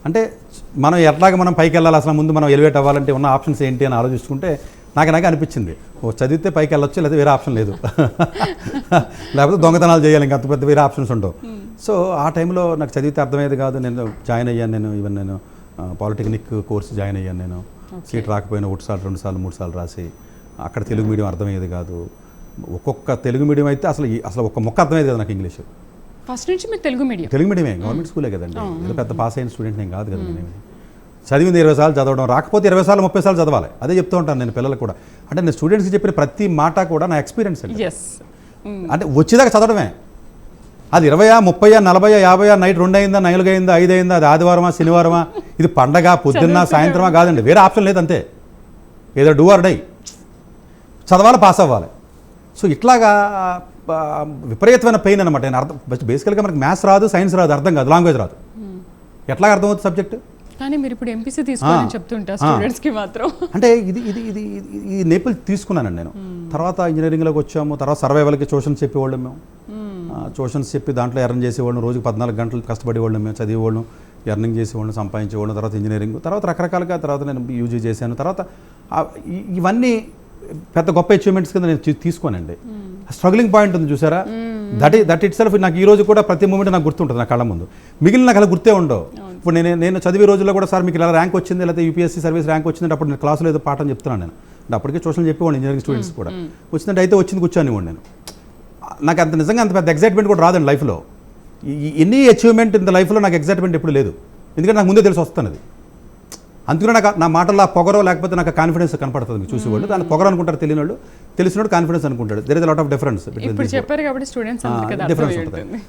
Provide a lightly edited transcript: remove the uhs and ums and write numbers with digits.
అంటే మనం ఎట్లాగ మనం పైకి వెళ్ళాలి, అసలు ముందు మనం ఎలివేట్ అవ్వాలంటే ఉన్న ఆప్షన్స్ ఏంటి అని ఆలోచిస్తుంటే నాకు అనిపించింది చదివితే పైకి వెళ్ళొచ్చు, లేదా వేరే ఆప్షన్ లేదు, లేకపోతే దొంగతనాలు చేయాలి, ఇంకా అంత పెద్ద వేరే ఆప్షన్స్ ఉండవు. సో ఆ టైంలో నాకు చదివితే అర్థమయ్యేది కాదు. నేను జాయిన్ అయ్యాను, నేను పాలిటెక్నిక్ కోర్స్ జాయిన్ అయ్యాను. నేను సీట్ రాకపోయినా 1 సార్లు 2 సార్లు 3 సార్లు రాసి అక్కడ తెలుగు మీడియం అర్థమయ్యేది కాదు. ఒక్కొక్క తెలుగు మీడియం అయితే అసలు ఒక్క మొక్క అర్థమయ్యేది కదా నాకు ఇంగ్లీష్. ఫస్ట్ నుంచి మీరు తెలుగు మీడియమే, గవర్నమెంట్ స్కూలే కదండి. ఏదో పెద్ద పాస్ అయిన స్టూడెంట్ నేను కాదు కదా. నేను చదివింది 20 సార్లు చదవడం, రాకపోతే 20 సార్లు 30 సార్లు చదవాలి. అదే చెప్తూ ఉంటాను నేను పిల్లలకు కూడా. అంటే నేను స్టూడెంట్స్కి చెప్పిన ప్రతి మాట కూడా నా ఎక్స్పీరియన్స్ అండి. అంటే వచ్చేదాకా చదవడమే. అది 20, 30, 40, 50 నైట్ 2 అయిందా, 4 అయిందా, 5 అయిందా, అది ఆదివారమా శనివారమా, ఇది పండగ పొద్దున్న సాయంత్రమా కాదండి, వేరే ఆప్షన్ లేదంతే. ఏదో డూ ఆర్ డై, చదవాలి, పాస్ అవ్వాలి. సో ఇట్లాగా విపరీతమైన పెయిన్ అనమాట. నేను అర్థం బేసికల్గా మనకి మ్యాథ్స్ రాదు, సైన్స్ రాదు, అర్థం కాదు, లాంగ్వేజ్ రాదు, ఎట్లా అర్థమవుతుంది సబ్జెక్ట్. కానీ మీరు ఇప్పుడు ఎంపీసీ తీసుకోవాలని చెప్తుంటా స్టూడెంట్స్కి మాత్రం. అంటే ఇది నేపథ్యం తీసుకున్నానండి నేను. తర్వాత ఇంజనీరింగ్లోకి వచ్చాము. తర్వాత సర్వైవల్కి ట్యూషన్స్ చెప్పేవాళ్ళం మేము. ట్యూషన్స్ చెప్పి దాంట్లో ఎర్న్ చేసేవాళ్ళం. రోజుకి 14 గంటలు కష్టపడేవాళ్ళం మేము. చదివేవాళ్ళం, ఎర్నింగ్ చేసేవాళ్ళం, సంపాదించేవాళ్ళం. తర్వాత ఇంజనీరింగ్, తర్వాత రకరకాలుగా తర్వాత నేను యూజీ చేశాను. తర్వాత ఇవన్నీ పెద్ద గొప్ప అచీవ్మెంట్స్ కింద నేను తీసుకోనండి. స్ట్రగ్లింగ్ పాయింట్ ఉంది చూసారా, దట్ ఇట్ సెల్ఫ్ నాకు ఈ రోజు కూడా ప్రతి మూమెంట్ నాకు గుర్తుంటుంది నా కళ్ళ ముందు. మిగిలిన నాకు అలా గుర్తే ఉండవు. ఇప్పుడు నేను చదివే రోజుల్లో కూడా సార్ మీకు ఇలా ర్యాంక్ వచ్చింది, లేకపోతే యూపీఎస్సీ సర్వీస్ ర్యాంక్ వచ్చిందంటే అప్పుడు నేను క్లాసులో ఏదో పాఠం చెప్తున్నాను. నేను అంటే అప్పటికే ట్యూషన్ చెప్పేవాడిని ఇంజనీరింగ్ స్టూడెంట్స్ కూడా. వచ్చిందంటే అయితే వచ్చింది కూర్చొని నేను. నాకు అంత నిజంగా అంత పెద్ద ఎగ్జైట్మెంట్ కూడా రాదండి లైఫ్లో. ఎనీ అచీవ్మెంట్ ఇన్ ద లైఫ్లో నాకు ఎగ్జైట్మెంట్ ఎప్పుడు లేదు, ఎందుకంటే నాకు ముందే తెలిసి వస్తున్నది. అందుకనే నాకు నా మాటల్లో పొగరో లేకపోతే నాకు కాన్ఫిడెన్స్ కనపడుతుంది చూసేవాళ్ళు. దాన్ని పొగరు అనుకుంటారు, తెలియని వాళ్ళు, తెలిసినోడు కాన్ఫిడెన్స్ అనుకుంటాడు. There is lot of difference ఇప్పుడు చెప్పారు కాబట్టి స్టూడెంట్స్ డిఫరెన్స్ ఉంటుంది.